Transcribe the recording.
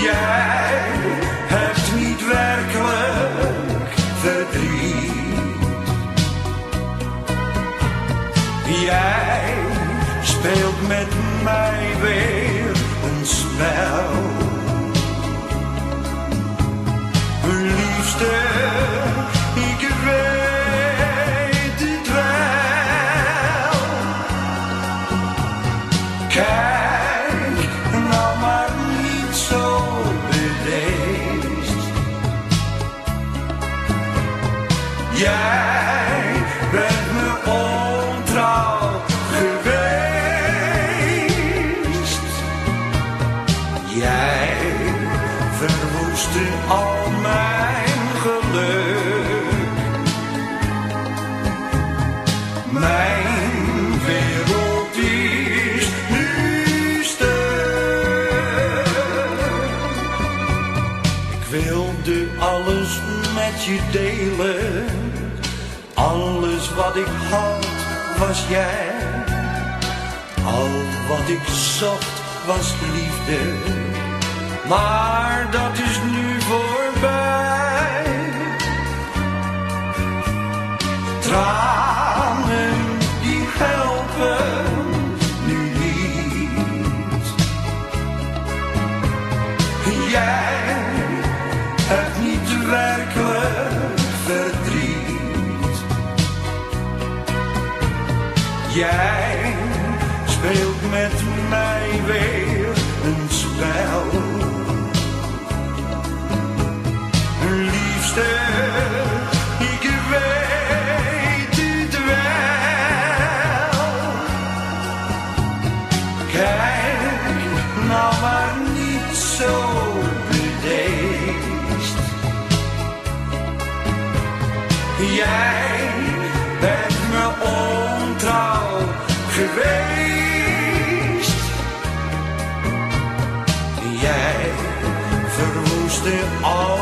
Jij hebt niet werkelijk verdriet. Jij speelt met mij weer een spel. Liefste, ik weet het wel. Kijk nou maar niet zo bedeesd. Jij bent me ontrouw geweest. Jij verwoestte al mijn geluk. Mijn wereld is nu stuk. Ik wilde alles met je delen. Alles wat ik had was jij. Al wat ik zocht was liefde. Maar dat is nu voorbij. Tranen die helpen nu niet. Jij hebt niet werkelijk verdriet. Jij speelt met mij weer een spel. Liefste, ik weet het wel. Kijk nou maar niet zo bedeesd. Jij bent me ontrouw geweest. Jij verwoestte al